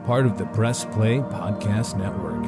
part of the Press Play Podcast Network.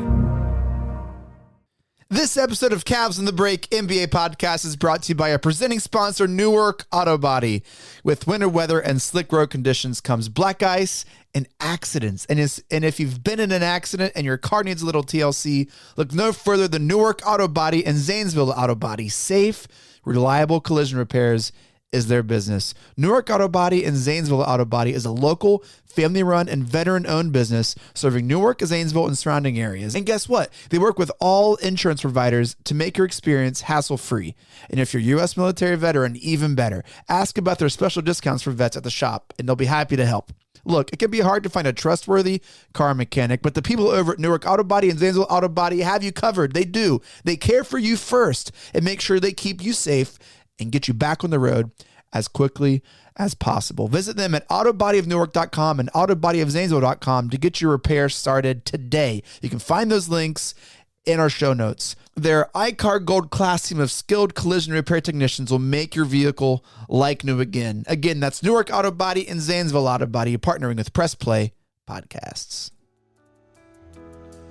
This episode of Cavs on the Break NBA podcast is brought to you by our presenting sponsor, Newark AutoBody. With winter weather and slick road conditions comes black ice and accidents. And if you've been in an accident and your car needs a little TLC, look no further than Newark AutoBody and Zanesville AutoBody. Safe, reliable collision repairs is their business. Newark AutoBody and Zanesville AutoBody is a local, family-run, and veteran-owned business serving Newark, Zanesville, and surrounding areas. And guess what? They work with all insurance providers to make your experience hassle-free. And if you're a U.S. military veteran, even better. Ask about their special discounts for vets at the shop, and they'll be happy to help. Look, it can be hard to find a trustworthy car mechanic, but the people over at Newark AutoBody and Zanesville AutoBody have you covered. They do. They care for you first and make sure they keep you safe and get you back on the road as quickly as possible. Visit them at autobodyofnewark.com and autobodyofzanesville.com to get your repair started today. You can find those links in our show notes. Their iCar Gold Class team of skilled collision repair technicians will make your vehicle like new again. Again, that's Newark AutoBody and Zanesville AutoBody, partnering with Press Play Podcasts.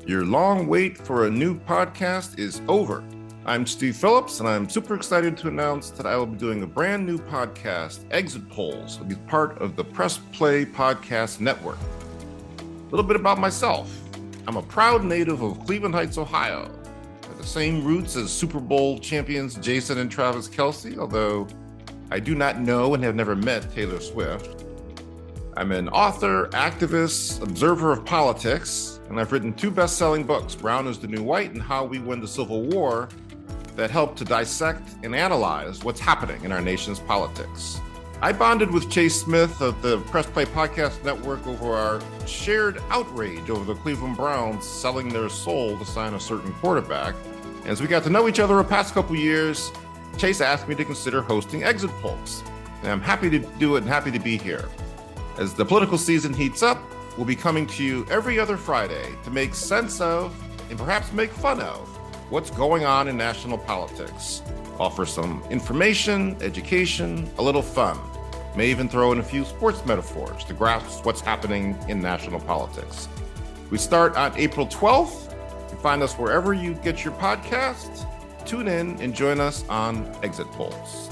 Your long wait for a new podcast is over. I'm Steve Phillips, and I'm super excited to announce that I will be doing a brand new podcast, Exit Polls, will be part of the Press Play Podcast Network. A little bit about myself. I'm a proud native of Cleveland Heights, Ohio. I have the same roots as Super Bowl champions Jason and Travis Kelce, although I do not know and have never met Taylor Swift. I'm an author, activist, observer of politics, and I've written 2 best-selling books, Brown is the New White and How We Win the Civil War, that help to dissect and analyze what's happening in our nation's politics. I bonded with Chase Smith of the Press Play Podcast Network over our shared outrage over the Cleveland Browns selling their soul to sign a certain quarterback. As we got to know each other the past couple years, Chase asked me to consider hosting Exit Polls. And I'm happy to do it and happy to be here. As the political season heats up, we'll be coming to you every other Friday to make sense of and perhaps make fun of what's going on in national politics. Offer some information, education, a little fun. May even throw in a few sports metaphors to grasp what's happening in national politics. We start on April 12th. You can find us wherever you get your podcasts. Tune in and join us on Exit Polls.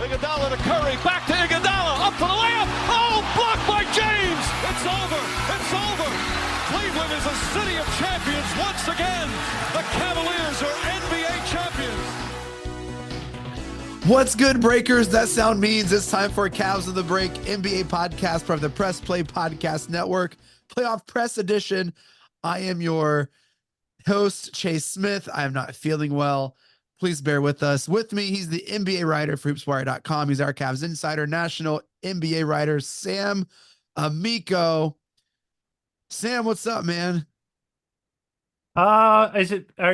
Iguodala to Curry, back to Iguodala, up for the layup. Oh, blocked by James. It's over. It's over. Cleveland is a city of champions once again. The Cavaliers are NBA champions. What's good, Breakers? That sound means it's time for Cavs on the Break NBA podcast from the Press Play Podcast Network, Playoff Press Edition. I am your host, Chase Smith. I am not feeling well. Please bear with us. With me, he's the NBA writer for hoopswire.com. He's our Cavs insider, national NBA writer, Sam Amico. Sam, what's up, man? Are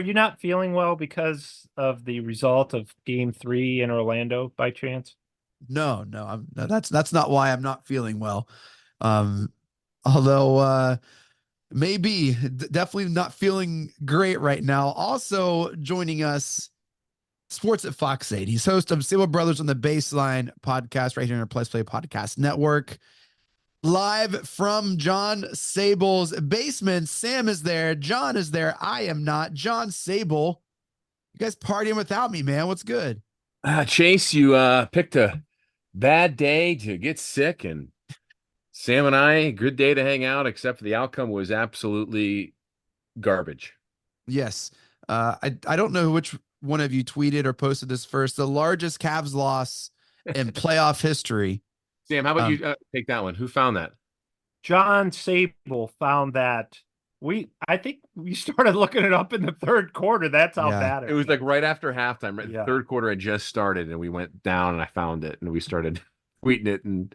you not feeling well because of the result of Game 3 in Orlando by chance? No, that's not why I'm not feeling well. Although maybe definitely not feeling great right now. Also joining us, Sports at Fox 8. He's host of Sabol Brothers on the Baseline podcast right here on our Press Play Podcast Network. Live from John Sabol's basement. Sam is there. John is there. I am not. John Sabol. You guys partying without me, man. What's good? Chase, you picked a bad day to get sick, and Sam and I, good day to hang out, except for the outcome was absolutely garbage. Yes. I don't know which one of you tweeted or posted this first. The largest Cavs loss in playoff history. Sam, how about you take that one? Who found that? John Sabol found that. I think we started looking it up in the third quarter. That's how bad it was. Like right after halftime, right? Yeah. The third quarter had just started, and we went down, and I found it, and we started tweeting it, and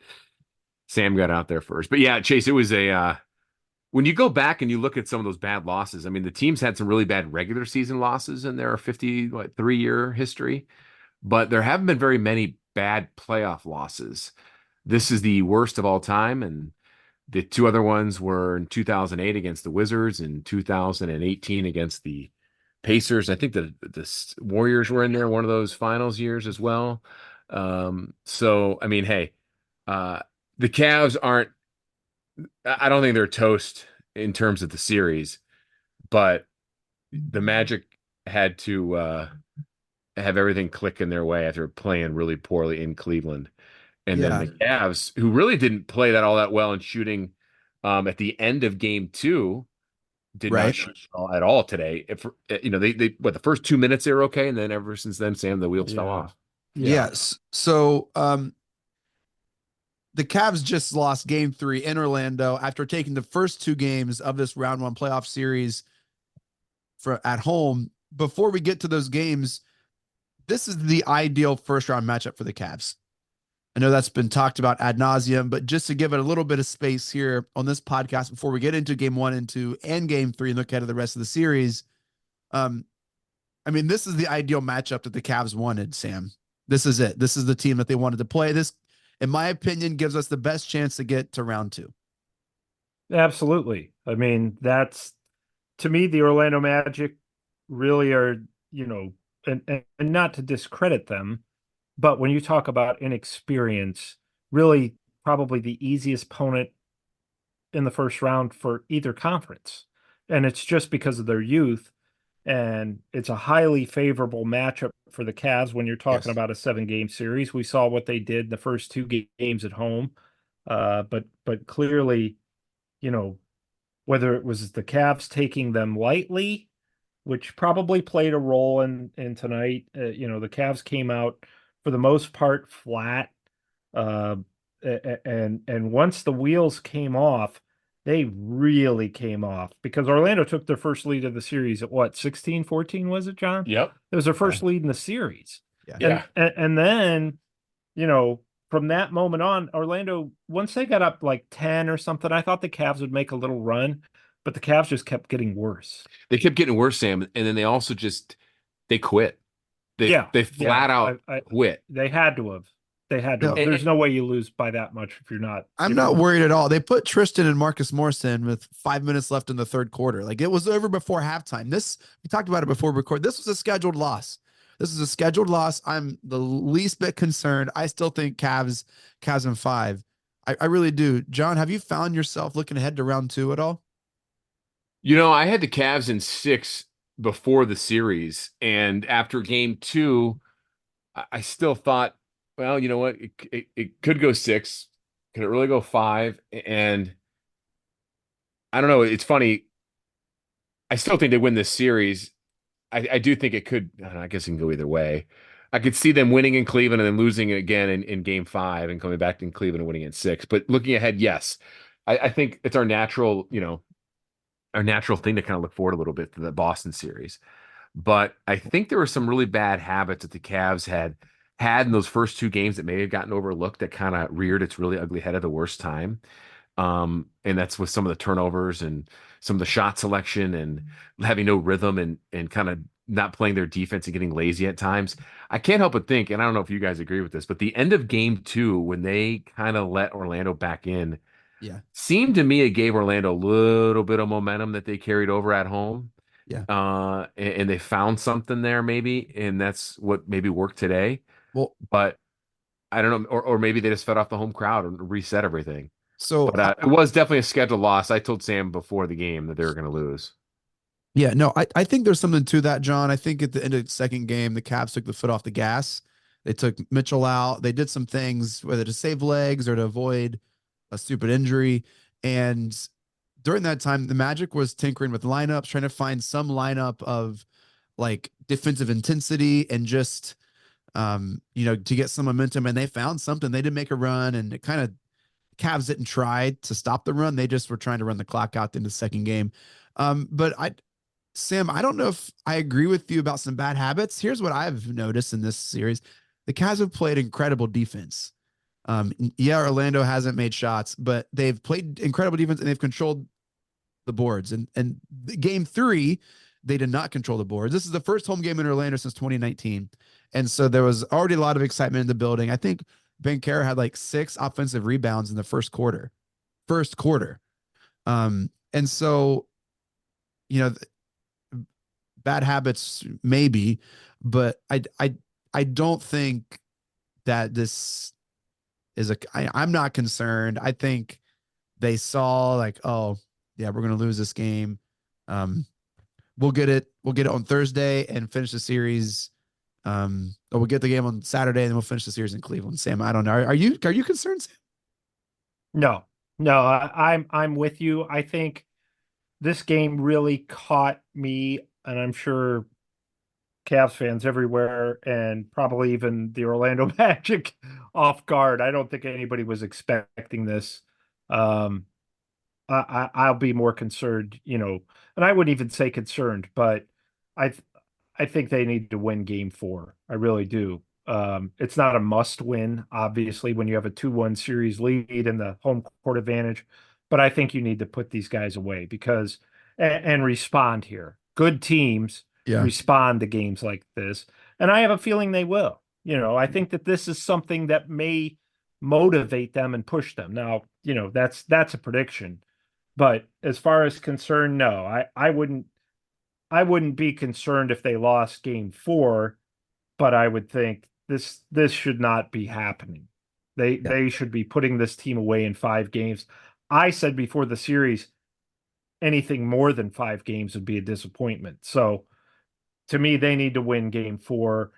Sam got out there first. But yeah, Chase, it was when you go back and you look at some of those bad losses, I mean, the teams had some really bad regular season losses in their 53-year history, but there haven't been very many bad playoff losses. This is the worst of all time, and the two other ones were in 2008 against the Wizards and 2018 against the Pacers. I think the Warriors were in there one of those finals years as well. So I mean, hey, the Cavs aren't. I don't think they're toast in terms of the series, but the Magic had to have everything click in their way after playing really poorly in Cleveland. And then Yeah. the Cavs, who really didn't play that well in shooting at the end of game two, did not Right. shoot at all today. If they what the first 2 minutes they were okay, and then ever since then, Sam, the wheels fell off. Yes. So the Cavs just lost game 3 in Orlando after taking the first 2 games of this round 1 playoff series at home. Before we get to those games, this is the ideal first round matchup for the Cavs. I know that's been talked about ad nauseum, but just to give it a little bit of space here on this podcast before we get into game 1 and 2 and game 3 and look at the rest of the series. I mean, this is the ideal matchup that the Cavs wanted, Sam. This is it. This is the team that they wanted to play. This, in my opinion, gives us the best chance to get to round 2. Absolutely. I mean, that's, to me, the Orlando Magic really are, and not to discredit them, but when you talk about inexperience, really probably the easiest opponent in the first round for either conference. And it's just because of their youth. And it's a highly favorable matchup for the Cavs when you're talking about a 7-game series. We saw what they did in the first 2 games at home. But clearly, whether it was the Cavs taking them lightly, which probably played a role in tonight. The Cavs came out for the most part flat. And once the wheels came off, they really came off because Orlando took their first lead of the series at what, 16-14 was it, John? Yep. It was their first lead in the series. Yeah. And then, from that moment on, Orlando, once they got up like 10 or something, I thought the Cavs would make a little run, but the Cavs just kept getting worse. They kept getting worse, Sam, and then they also they quit. They flat out quit. They had to have. No. There's no way you lose by that much if you're not. I'm not worried at all. They put Tristan and Marcus Morrison with 5 minutes left in the third quarter. Like, it was over before halftime. We talked about it before we record. This was a scheduled loss. I'm the least bit concerned. I still think Cavs in 5. I really do. John, have you found yourself looking ahead to round 2 at all? I had the Cavs in 6 before the series, and after game 2, I still thought, well, you know what? It could go 6. Could it really go 5? And I don't know. It's funny. I still think they win this series. I do think it could. I don't know, I guess it can go either way. I could see them winning in Cleveland and then losing again in game 5 and coming back in Cleveland and winning in 6. But looking ahead, yes, I think it's our natural thing to kind of look forward a little bit to the Boston series. But I think there were some really bad habits that the Cavs had in those first 2 games that may have gotten overlooked that kind of reared its really ugly head at the worst time. And that's with some of the turnovers and some of the shot selection and having no rhythm and kind of not playing their defense and getting lazy at times. I can't help but think, and I don't know if you guys agree with this, but the end of game 2, when they kind of let Orlando back in, seemed to me it gave Orlando a little bit of momentum that they carried over at home. Yeah. And they found something there maybe, and that's what maybe worked today. Well, but I don't know, or maybe they just fed off the home crowd and reset everything. So but it was definitely a scheduled loss. I told Sam before the game that they were going to lose. Yeah, no, I think there's something to that, John. I think at the end of the second game, the Cavs took the foot off the gas. They took Mitchell out. They did some things, whether to save legs or to avoid a stupid injury. And during that time, the Magic was tinkering with lineups, trying to find some lineup of like defensive intensity and just, to get some momentum. And they found something. They did make a run, and it kind of, Cavs didn't try to stop the run. They just were trying to run the clock out into the second game. Sam, I don't know if I agree with you about some bad habits. Here's what I've noticed in this series. The Cavs have played incredible defense. Orlando hasn't made shots, but they've played incredible defense and they've controlled the boards. And game 3, they did not control the boards. This is the first home game in Orlando since 2019. And so there was already a lot of excitement in the building. I think Bankera had like 6 offensive rebounds in the first quarter. And so, bad habits, maybe, but I don't think that this is I'm not concerned. I think they saw like, oh yeah, we're gonna lose this game. We'll get it. We'll get it on Thursday and finish the series. Or we'll get the game on Saturday and then we'll finish the series in Cleveland. Sam, I don't know. Are you concerned, Sam? No, no, I'm with you. I think this game really caught me, and I'm sure Cavs fans everywhere, and probably even the Orlando Magic off guard. I don't think anybody was expecting this. Um, I'll be more concerned, and I wouldn't even say concerned, but I I think they need to win game 4. I really do. It's not a must win, obviously, when you have a 2-1 series lead and the home court advantage, but I think you need to put these guys away because and respond here. Good teams Yeah. respond to games like this, and I have a feeling they will. I think that this is something that may motivate them and push them. Now, that's a prediction. But as far as concerned, no, I wouldn't be concerned if they lost game 4, but I would think this should not be happening. They should be putting this team away in 5 games. I said before the series, anything more than 5 games would be a disappointment. So to me, they need to win game 4,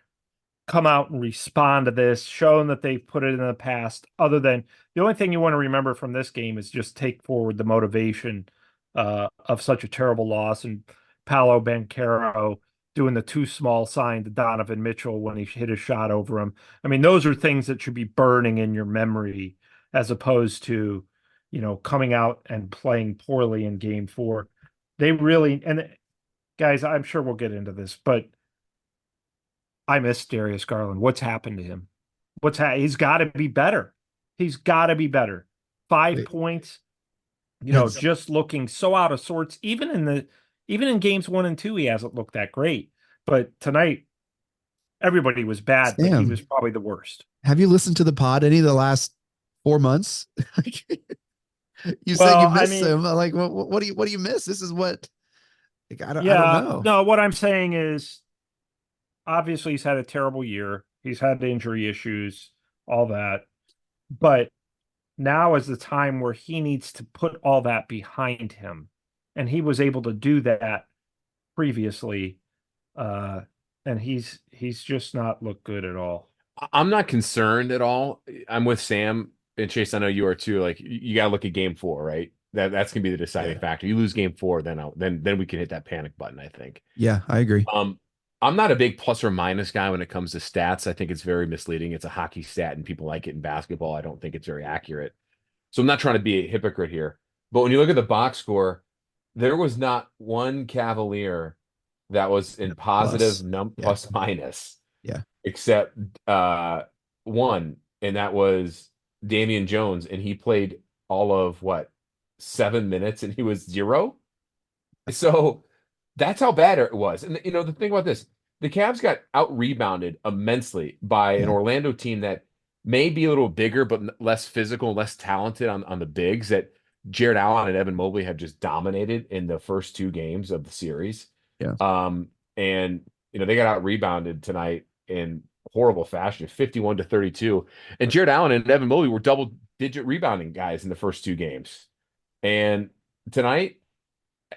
come out and respond to this, showing that they've put it in the past. Other than the only thing you want to remember from this game is just take forward the motivation of such a terrible loss and Paolo Banchero doing the too small sign to Donovan Mitchell when he hit a shot over him. I mean, those are things that should be burning in your memory as opposed to, coming out and playing poorly in game 4. They really, and guys, I'm sure we'll get into this, but I miss Darius Garland. What's happened to him? He's got to be better. He's got to be better. 5 points, just looking so out of sorts. Even in games 1 and 2, he hasn't looked that great. But tonight, everybody was bad, but he was probably the worst. Have you listened to the pod any of the last 4 months? You said you miss him. Like, what do you miss? This is what. Like, I don't know. No, what I'm saying is, obviously, he's had a terrible year. He's had injury issues, all that. But now is the time where he needs to put all that behind him. And he was able to do that previously. And he's just not looked good at all. I'm not concerned at all. I'm with Sam and Chase. I know you are too. Like, you got to look at game 4, right? That's gonna be the deciding factor. You lose game 4, then we can hit that panic button, I think. Yeah, I agree. I'm not a big plus or minus guy when it comes to stats. I think it's very misleading. It's a hockey stat and people like it in basketball. I don't think it's very accurate. So I'm not trying to be a hypocrite here. But when you look at the box score, there was not one Cavalier that was in positive plus minus. Yeah. Except one, and that was Damian Jones, and he played all of 7 minutes and he was 0. So that's how bad it was. And the thing about this, the Cavs got out rebounded immensely by an Orlando team that may be a little bigger, but less physical, less talented on the bigs, that Jared Allen and Evan Mobley have just dominated in the first 2 games of the series. Yeah. And they got out rebounded tonight in horrible fashion, 51-32. And Jared Allen and Evan Mobley were double-digit rebounding guys in the first 2 games. And tonight,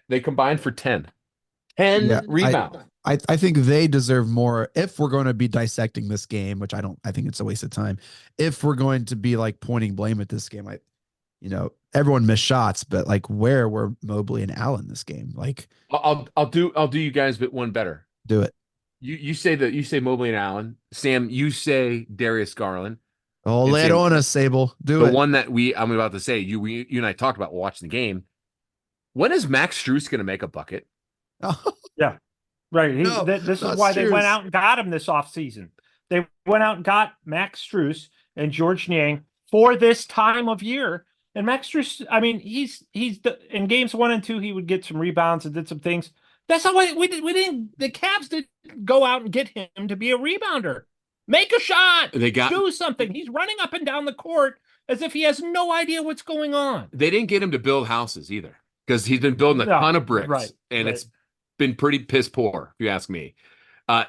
they combined for 10 rebounds. I think they deserve more if we're going to be dissecting this game, which I think it's a waste of time. If we're going to be like pointing blame at this game, everyone missed shots, but like, where were Mobley and Allen this game? Like, I'll do you guys one better. Do it. You say Mobley and Allen. Sam, you say Darius Garland. Oh, lay it on us, Sabol. Do it. The one that I'm about to say, you and I talked about watching the game. When is Max Strus going to make a bucket? Yeah, right. This is why they went out and got him this offseason. They went out and got Max Strus and George Niang for this time of year. And Max Strus, I mean, he's in games 1 and 2, he would get some rebounds and did some things. That's how we didn't. The Cavs didn't go out and get him to be a rebounder. Make a shot. Do something. He's running up and down the court as if he has no idea what's going on. They didn't get him to build houses either, because he's been building a ton of bricks, and it's been pretty piss poor, if you ask me.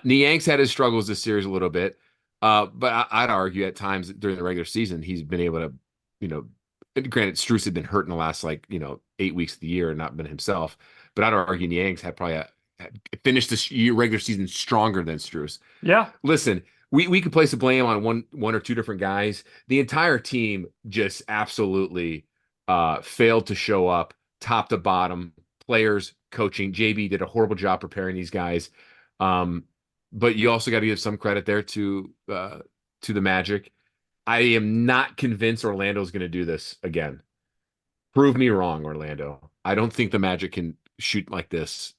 Niang's had his struggles this series a little bit, but I'd argue at times during the regular season he's been able to, granted Strus had been hurt in the last 8 weeks of the year and not been himself, but I'd argue Niang's had probably finished this year regular season stronger than Strus. Yeah. Listen, we could place the blame on one or two different guys. The entire team just absolutely failed to show up, top to bottom. Players, coaching. JB did a horrible job preparing these guys. But you also got to give some credit there to the Magic. I am not convinced Orlando's going to do this again. Prove me wrong, Orlando. I don't think the Magic can shoot like this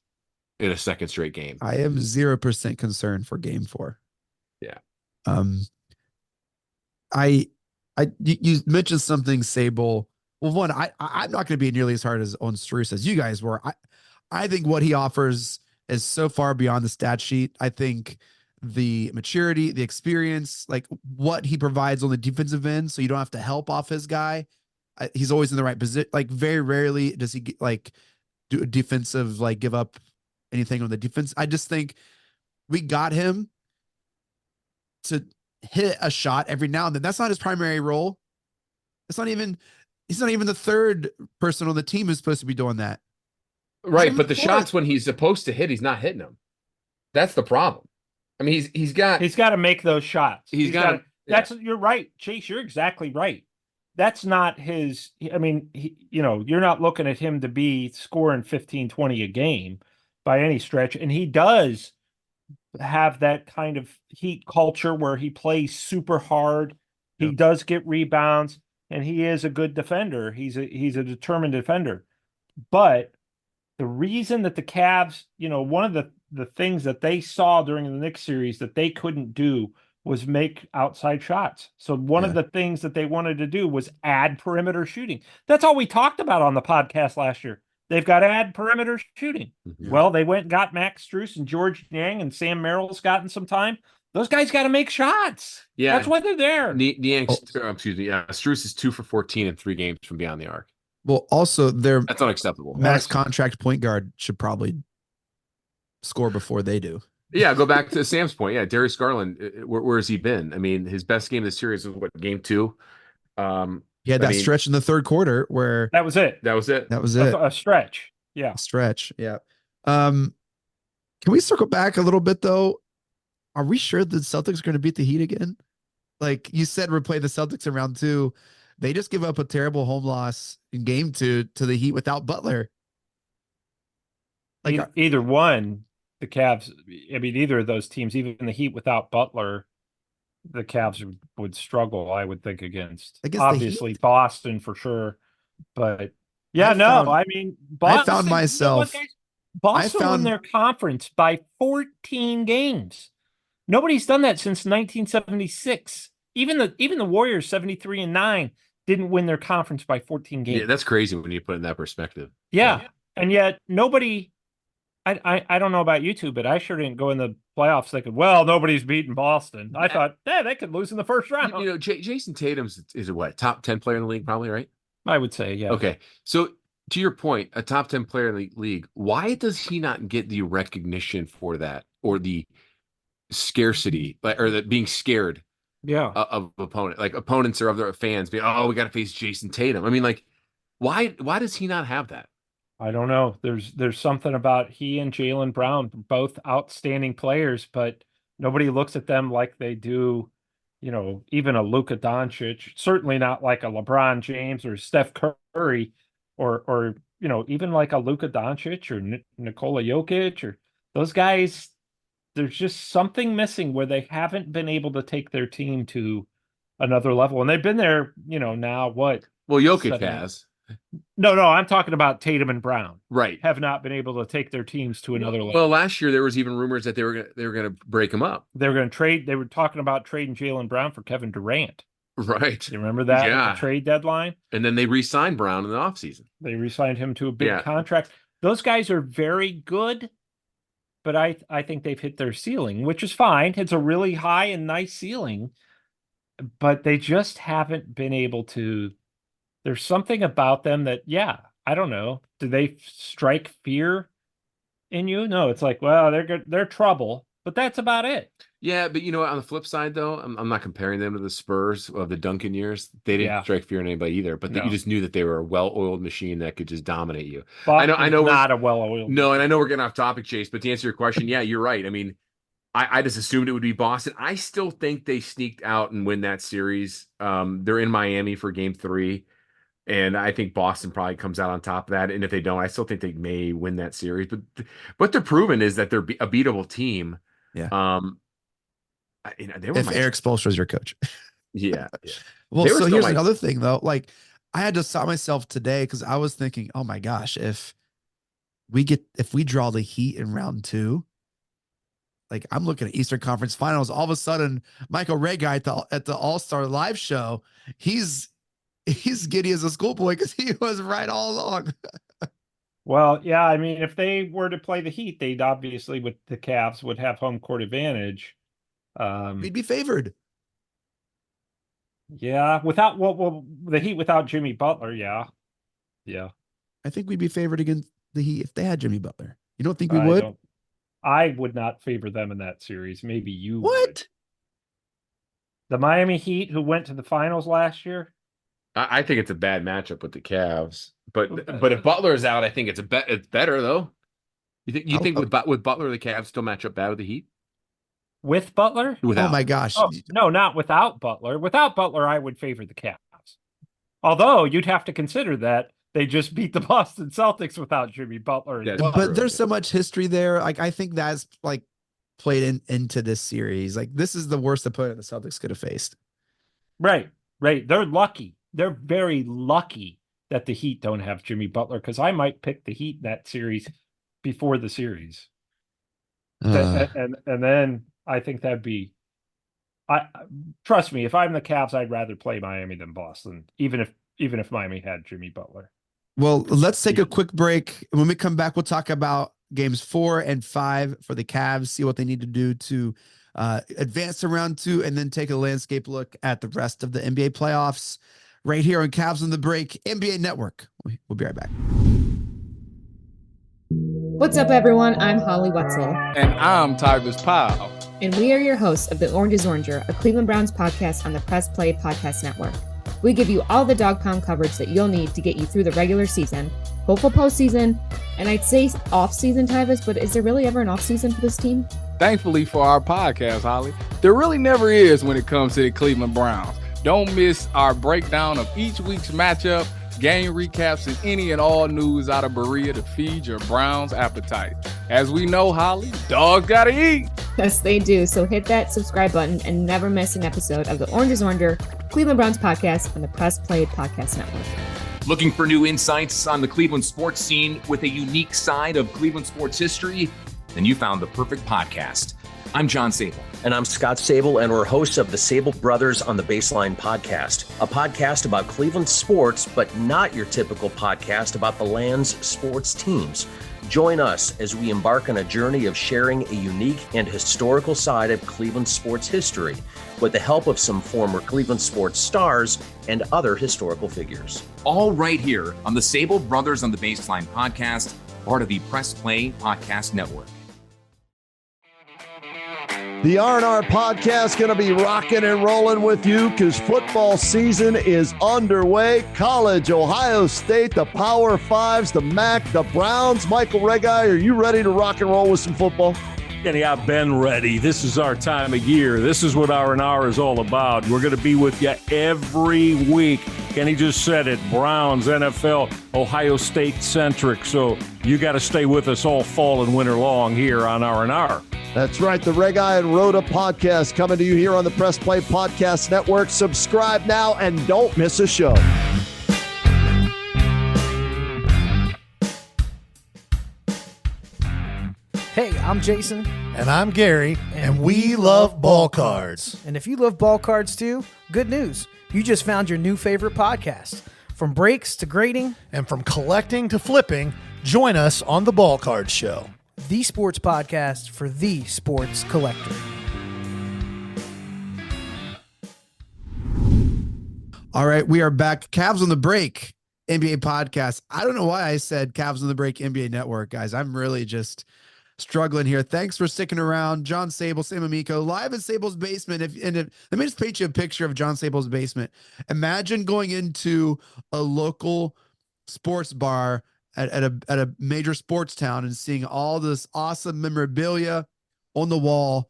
in a second straight game. I am 0% concerned for Game 4. Yeah. You mentioned something, Sabol. Well, one, I'm not going to be nearly as hard on Strus as you guys were. I think what he offers is so far beyond the stat sheet. I think the maturity, the experience, like what he provides on the defensive end, so you don't have to help off his guy. He's always in the right position. Like very rarely does he get, do a defensive, give up anything on the defense. I just think we got him to hit a shot every now and then. That's not his primary role. He's not even the third person on the team who's supposed to be doing that. Right, but the shots when he's supposed to hit, he's not hitting them. That's the problem. I mean, he's got to make those shots. He's got to. That's You're right, Chase. You're exactly right. That's not his. I mean, you're not looking at him to be scoring 15, 20 a game by any stretch, and he does have that kind of Heat culture where he plays super hard. He does get rebounds, and he is a good defender. He's a determined defender. But the reason that the Cavs, one of the things that they saw during the Knicks series that they couldn't do was make outside shots. So one of the things that they wanted to do was add perimeter shooting. That's all we talked about on the podcast last year. They've got to add perimeter shooting. Mm-hmm. Well, they went and got Max Strus and George Niang, and Sam Merrill's gotten some time. Those guys got to make shots. Yeah. That's why they're there. Strus is 2 for 14 in 3 games from beyond the arc. Well, also that's unacceptable. Max contract point guard should probably score before they do. Yeah, go back to Sam's point. Yeah, Darius Garland, where has he been? I mean, his best game of the series was Game 2. He had that stretch in the third quarter where that was it. A stretch. Yeah. A stretch. Yeah. Can we circle back a little bit though? Are we sure the Celtics are going to beat the Heat again? Like you said, we're playing the Celtics in round 2. They just give up a terrible home loss in Game 2 to the Heat without Butler. Either one, the Cavs, either of those teams, even the Heat without Butler, the Cavs would struggle, I would think, against. Obviously, Boston for sure. But, Boston. I found myself. Boston won their conference by 14 games. Nobody's done that since 1976. Even the Warriors, 73-9, didn't win their conference by 14 games. Yeah, that's crazy when you put it in that perspective. Yeah. And yet nobody, I don't know about you two, but I sure didn't go in the playoffs thinking, well, nobody's beating Boston. I thought, they could lose in the first round. Jason Tatum's is a top 10 player in the league, probably, right? I would say, yeah. Okay. So to your point, a top 10 player in the league, why does he not get the recognition for that, or the scarcity, or the being scared of opponent? Like opponents or other fans being, we got to face Jason Tatum. I mean, why does he not have that? I don't know. There's something about he and Jaylen Brown, both outstanding players, but nobody looks at them like they do, even a Luka Doncic, certainly not like a LeBron James or Steph Curry, or even like a Luka Doncic or Nikola Jokic, or those guys. There's just something missing where they haven't been able to take their team to another level. And they've been there, now what? Well, Jokic has. No, I'm talking about Tatum and Brown. Right. Have not been able to take their teams to another level. Well, last year there was even rumors that they were going to break them up. They were going to trade. They were talking about trading Jaylen Brown for Kevin Durant. Right. You remember that? Yeah. At the trade deadline? And then they re-signed Brown in the offseason. They re-signed him to a big contract. Those guys are very good, but I think they've hit their ceiling, which is fine. It's a really high and nice ceiling, but they just haven't been able to. There's something about them that, I don't know. Do they strike fear in you. No, it's like, well, they're good, they're trouble, but that's about it. Yeah, but on the flip side, though, I'm not comparing them to the Spurs of the Duncan years. They didn't strike fear in anybody either, but you just knew that they were a well-oiled machine that could just dominate you. I know, not a well-oiled. No, and I know we're getting off topic, Chase, but to answer your question, yeah, you're right. I mean, I just assumed it would be Boston. I still think they sneaked out and win that series. They're in Miami for Game 3, and I think Boston probably comes out on top of that. And if they don't, I still think they may win that series. But what they're proving is that they're a beatable team. Yeah. They were if Eric Spoelstra is your coach. Yeah. Well, so here's another thing though. Like I had to stop myself today because I was thinking, oh my gosh, if we draw the Heat in round 2, like I'm looking at Eastern Conference Finals. All of a sudden, Michael Regai at the All-Star Live show, he's giddy as a schoolboy because he was right all along. Well, yeah, I mean, if they were to play the Heat, they'd obviously with the Cavs would have home court advantage. We'd be favored. Yeah, without the Heat without Jimmy Butler, yeah. I think we'd be favored against the Heat if they had Jimmy Butler. You don't think we would? I would not favor them in that series. Maybe you What? would. The Miami Heat, who went to the finals last year. I think it's a bad matchup with the Cavs, but if Butler is out, I think it's better though. You think with Butler the Cavs still match up bad with the Heat? With Butler? Without. Oh my gosh! Oh, no, not without Butler. Without Butler, I would favor the Cavs. Although you'd have to consider that they just beat the Boston Celtics without Jimmy Butler. Yeah, but there's so much history there. Like I think that's like played into this series. Like this is the worst opponent the Celtics could have faced. Right. They're lucky. They're very lucky that the Heat don't have Jimmy Butler because I might pick the Heat in that series before the series. And then I think that'd be. Trust me, if I'm the Cavs, I'd rather play Miami than Boston, even if Miami had Jimmy Butler. Well, let's take a quick break. When we come back, we'll talk about games 4 and 5 for the Cavs, see what they need to do to advance to round 2, and then take a landscape look at the rest of the NBA playoffs right here on Cavs on the Break NBA Network. We'll be right back. What's up, everyone? I'm Holly Wetzel. And I'm Tyrus Powell. And we are your hosts of The Orange is Oranger, a Cleveland Browns podcast on the Press Play Podcast Network. We give you all the dog pound coverage that you'll need to get you through the regular season, hopeful postseason, and I'd say off-season, Tyvis, but is there really ever an off-season for this team? Thankfully for our podcast, Holly, there really never is when it comes to the Cleveland Browns. Don't miss our breakdown of each week's matchup, game recaps, and any and all news out of Berea to feed your Browns appetite. As we know, Holly, dogs gotta eat. Yes, they do. So hit that subscribe button and never miss an episode of the Orange is Oranger, Cleveland Browns podcast on the Press Play Podcast Network. Looking for new insights on the Cleveland sports scene with a unique side of Cleveland sports history? Then you found the perfect podcast. I'm John Sabol. And I'm Scott Sabol, and we're hosts of the Sabol Brothers on the Baseline podcast, a podcast about Cleveland sports, but not your typical podcast about the land's sports teams. Join us as we embark on a journey of sharing a unique and historical side of Cleveland sports history with the help of some former Cleveland sports stars and other historical figures. All right here on the Sabol Brothers on the Baseline podcast, part of the Press Play Podcast Network. The R&R podcast going to be rocking and rolling with you because football season is underway. College, Ohio State, the Power Fives, the MAC, the Browns. Michael Regai, are you ready to rock and roll with some football? Kenny, I've been ready. This is our time of year. This is what R&R is all about. We're going to be with you every week. Kenny just said it. Browns, NFL, Ohio State centric. So you got to stay with us all fall and winter long here on R&R. That's right. The Regai and Rhoda podcast coming to you here on the Press Play Podcast Network. Subscribe now and don't miss a show. Hey, I'm Jason. And I'm Gary, and we love ball cards. And if you love ball cards too, good news. You just found your new favorite podcast. From breaks to grading. And from collecting to flipping, join us on the Ball Card Show. The sports podcast for the sports collector. All right, we are back. Cavs on the Break, NBA podcast. I don't know why I said Cavs on the Break NBA Network, guys. I'm really just struggling here. Thanks for sticking around. John Sabol, Sam Amico, live in Sable's basement. Let me just paint you a picture of John Sable's basement. Imagine going into a local sports bar at a major sports town and seeing all this awesome memorabilia on the wall.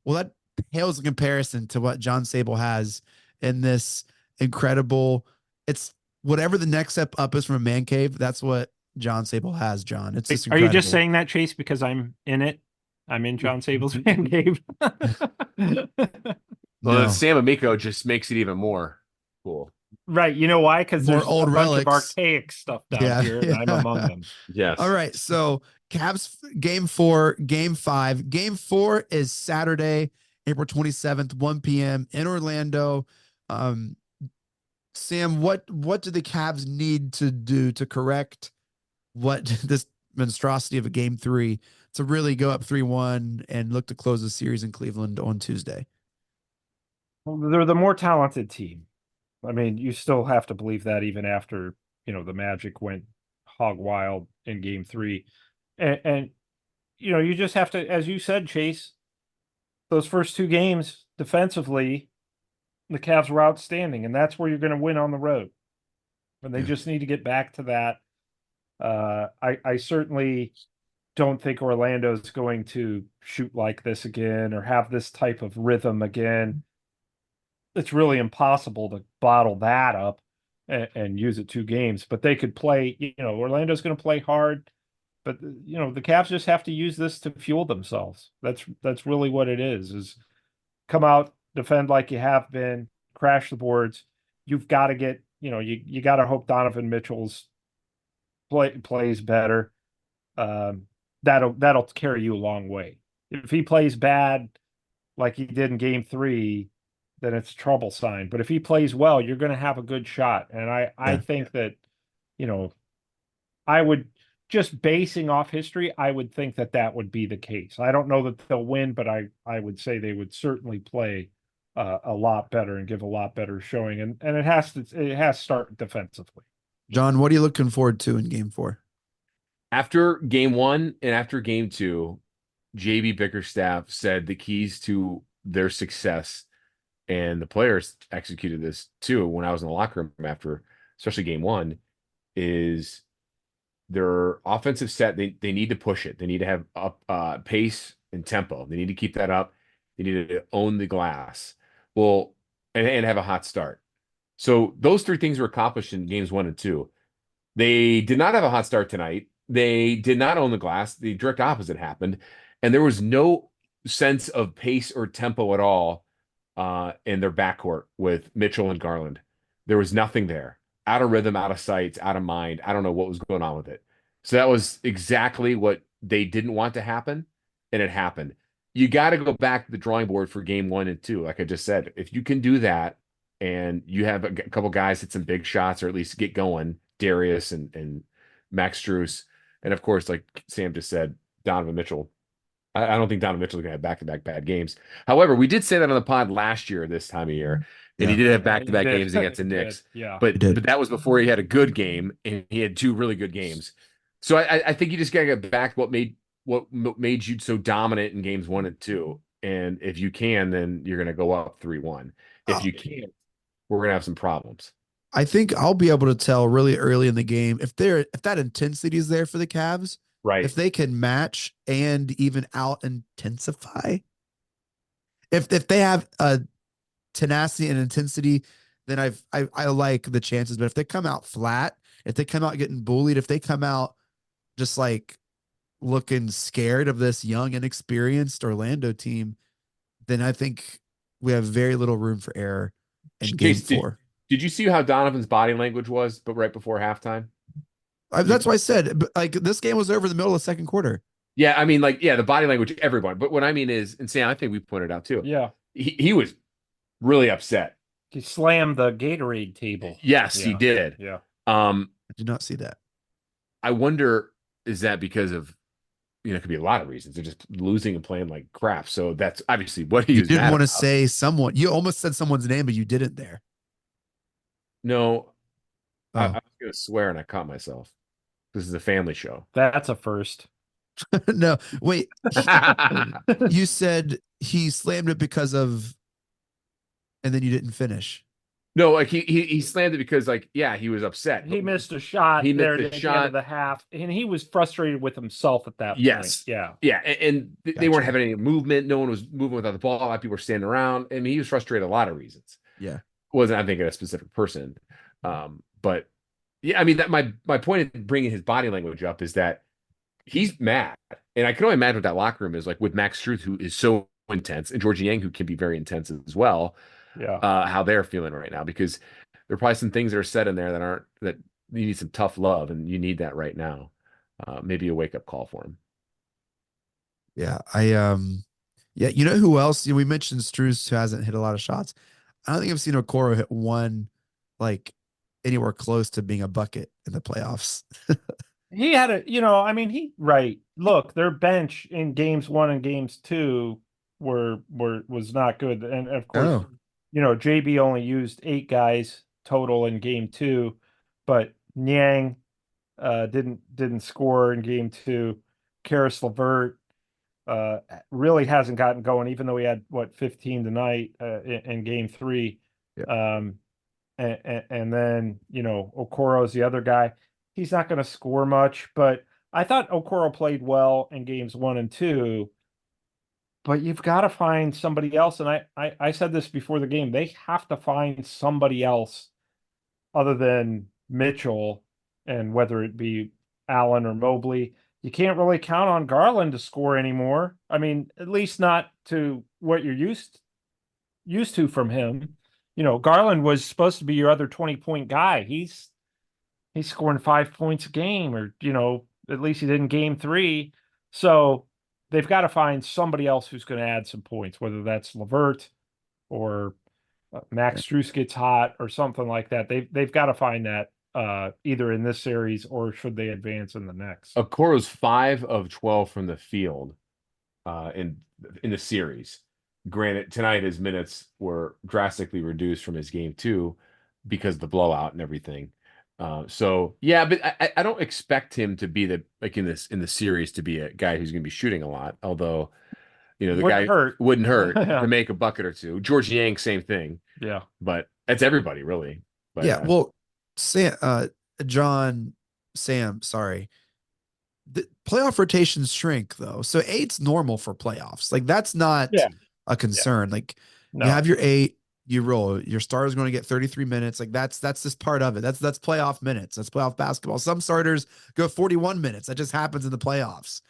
Well, that pales in comparison to what John Sabol has in this incredible. It's whatever the next step up is from a man cave. That's what John Sabol has, John. It's just Are you incredible. just saying that, Chase, because I'm in it? I'm in John Sable's man cave. Well, Sam Amico just makes it even more cool. Right. You know why? Because More there's old a bunch of relics. archaic stuff down here, and I'm among them. Yes. All right. So Cavs game 4, game 5. Game 4 is Saturday, April 27th, 1 p.m. in Orlando. Sam, what do the Cavs need to do to correct what this monstrosity of a game 3 to really go up 3-1 and look to close the series in Cleveland on Tuesday? Well, they're the more talented team. I mean, you still have to believe that even after, the Magic went hog wild in game 3. And you just have to, as you said, Chase, those first 2 games defensively, the Cavs were outstanding, and that's where you're going to win on the road. And they just need to get back to that. I certainly don't think Orlando's going to shoot like this again or have this type of rhythm again. It's really impossible to bottle that up and use it 2 games, but they could play, Orlando's going to play hard, but the Cavs just have to use this to fuel themselves. That's really what it is come out, defend like you have been, crash the boards. You've got to get, you got to hope Donovan Mitchell's plays better. That'll carry you a long way. If he plays bad like he did in game 3, then it's a trouble sign. But if he plays well, you're going to have a good shot. And I think that, I would, just basing off history, I would think that would be the case. I don't know that they'll win, but I would say they would certainly play a lot better and give a lot better showing. And it has to start defensively. John, what are you looking forward to in game 4? After game 1 and after game 2, JB Bickerstaff said the keys to their success, and the players executed this too when I was in the locker room after, especially game 1, is their offensive set. They need to push it. They need to have up pace and tempo. They need to keep that up. They need to own the glass. Well, and have a hot start. So those 3 things were accomplished in games 1 and 2. They did not have a hot start tonight. They did not own the glass. The direct opposite happened. And there was no sense of pace or tempo at all in their backcourt with Mitchell and Garland. There was nothing there. Out of rhythm, out of sights, out of mind. I don't know what was going on with it. So that was exactly what they didn't want to happen, and it happened. You got to go back to the drawing board for game 1 and 2. Like I just said, if you can do that and you have a couple guys hit some big shots or at least get going, Darius and Max Strus, and of course, like Sam just said, Donovan Mitchell. I don't think Donovan Mitchell is going to have back-to-back bad games. However, we did say that on the pod last year, this time of year, and he did have back-to-back games against the Knicks. Yeah, but that was before he had a good game, and he had 2 really good games. So I think you just got to get back what made you so dominant in games 1 and 2. And if you can, then you're going to go up 3-1. If you can't, we're going to have some problems. I think I'll be able to tell really early in the game if that intensity is there for the Cavs. Right. If they can match and even out intensify. If they have a tenacity and intensity, then I like the chances. But if they come out flat, if they come out getting bullied, if they come out just like looking scared of this young, inexperienced Orlando team, then I think we have very little room for error in game 4. Did you see how Donovan's body language was, but right before halftime? That's why I said, like, this game was over in the middle of the second quarter. Yeah, I mean, the body language, everyone. But what I mean is, and Sam, I think we pointed out too. Yeah. He was really upset. He slammed the Gatorade table. Yes, he did. Yeah. I did not see that. I wonder, is that because of, it could be a lot of reasons. They're just losing and playing like crap. So that's obviously what he You was didn't mad want to about. say someone. You almost said someone's name, but you didn't there. No, I Oh. was going to swear and I caught myself. This is a family show. That's a first. No, wait. You said he slammed it because of, and then you didn't finish. No, like he slammed it because he was upset. He missed a shot He there missed at a the end of shot. the half, and he was frustrated with himself at that Yes. point. Yeah. Yeah. And they Gotcha. weren't having any movement. No one was moving without the ball. A lot of people were standing around. I mean, he was frustrated a lot of reasons. Yeah. Wasn't, I think, a specific person. But yeah, I mean, that my point in bringing his body language up is that he's mad. And I can only imagine what that locker room is like with Max Struth, who is so intense, and Georgie Yang, who can be very intense as well. Yeah. How they're feeling right now, because there are probably some things that are said in there that you need some tough love, and you need that right now. Maybe a wake up call for him. Yeah. Yeah. You know who else? We mentioned Struz, who hasn't hit a lot of shots. I don't think I've seen Okoro hit one like anywhere close to being a bucket in the playoffs. He had right. Look, their bench in games 1 and games 2 was not good. And of course, JB only used 8 guys total in game 2, but Niang didn't score in game 2. Karis LeVert really hasn't gotten going, even though he had 15 tonight in game 3. Yeah. And then Okoro's the other guy. He's not going to score much, but I thought Okoro played well in games 1 and 2. But you've got to find somebody else, and I said this before the game. They have to find somebody else other than Mitchell, and whether it be Allen or Mobley. You can't really count on Garland to score anymore. I mean, at least not to what you're used to from him. Garland was supposed to be your other 20-point guy. He's scoring 5 points a game, or at least he did in game 3. So they've got to find somebody else who's going to add some points, whether that's LeVert or Max Strus gets hot or something like that. They've got to find that either in this series or should they advance in the next. Okoro's 5 of 12 from the field in the series. Granted, tonight his minutes were drastically reduced from his game 2 because of the blowout and everything. So yeah, but I don't expect him to be in the series to be a guy who's going to be shooting a lot. Although, wouldn't hurt to make a bucket or two. George Yang, same thing. Yeah, but that's everybody really. But, yeah. Well, Sam, sorry. The playoff rotations shrink though, so 8's normal for playoffs. Like that's not a concern. Yeah. Like you have your 8. You roll. Your star is going to get 33 minutes. Like that's just part of it. That's playoff minutes. That's playoff basketball. Some starters go 41 minutes. That just happens in the playoffs.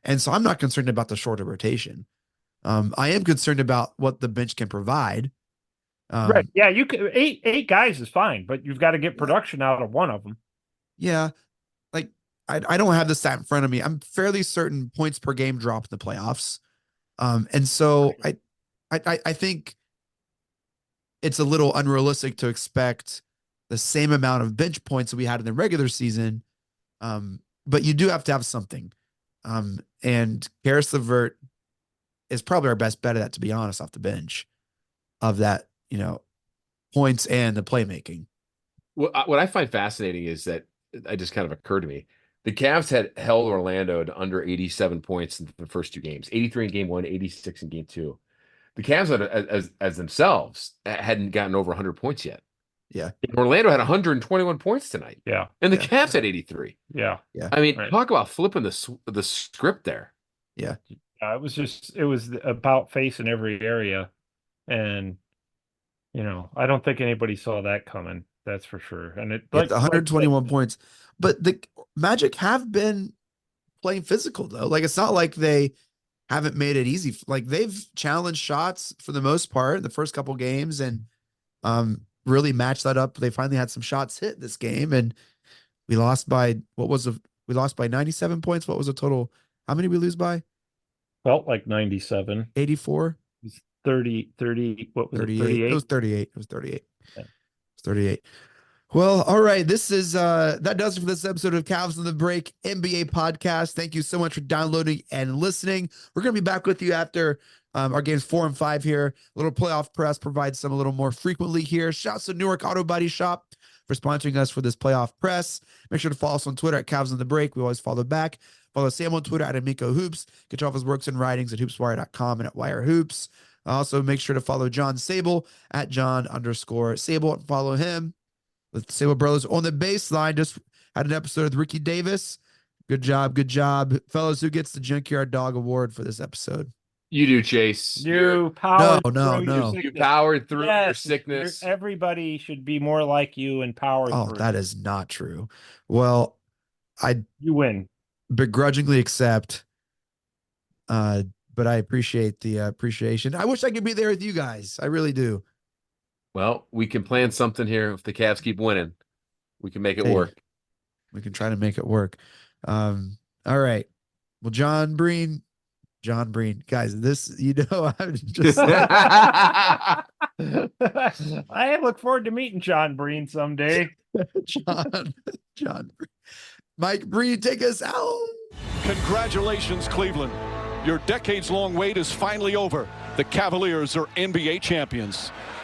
And so I'm not concerned about the shorter rotation. I am concerned about what the bench can provide. Right. Yeah, you can 8 guys is fine, but you've got to get production out of one of them. Yeah. Like I don't have the stat in front of me. I'm fairly certain points per game drop in the playoffs. And so I think it's a little unrealistic to expect the same amount of bench points that we had in the regular season. But you do have to have something. And Karis LeVert is probably our best bet at that, to be honest, off the bench of that, points and the playmaking. What I find fascinating is that it just kind of occurred to me. The Cavs had held Orlando to under 87 points in the first 2 games, 83 in game 1, 86 in game 2. The Cavs as themselves hadn't gotten over 100 points yet. Yeah. And Orlando had 121 points tonight. Yeah. And the Cavs had 83. Yeah. Yeah. I mean, talk about flipping the script there. Yeah. It was about face in every area. And, I don't think anybody saw that coming. That's for sure. And it 121 points. But the Magic have been playing physical though. Like it's not like they haven't made it easy. Like they've challenged shots for the most part in the first couple games and really matched that up. They finally had some shots hit this game and we lost by 97 points. What was the total? How many did we lose by? Felt like 97. 84? 30, what was 38? it? 38? It was 38. It was 38. Yeah. It's 38. Well, all right. This is that does it for this episode of Cavs on the Break NBA podcast. Thank you so much for downloading and listening. We're going to be back with you after our games 4 and 5 here. A little playoff press provides some a little more frequently here. Shouts to Newark AutoBody Shop for sponsoring us for this playoff press. Make sure to follow us on Twitter at Cavs on the Break. We always follow back. Follow Sam on Twitter at Amico Hoops. Get all his works and writings at hoopswire.com and at Wire Hoops. Also, make sure to follow John Sabol at John_Sabol and follow him. The Sabol Brothers on the Baseline just had an episode with Ricky Davis. Good job. Fellas, who gets the Junkyard Dog Award for this episode? You do, Chase. You powered No. You powered through your sickness. Everybody should be more like you and power through. Oh, that is not true. Well, you win. Begrudgingly accept, but I appreciate the appreciation. I wish I could be there with you guys. I really do. Well, we can plan something here. If the Cavs keep winning, we can make it work. We can try to make it work. All right. Well, John Breen, guys, I'm just. I look forward to meeting John Breen someday. John Breen. Mike Breen, take us out. Congratulations, Cleveland. Your decades-long wait is finally over. The Cavaliers are NBA champions.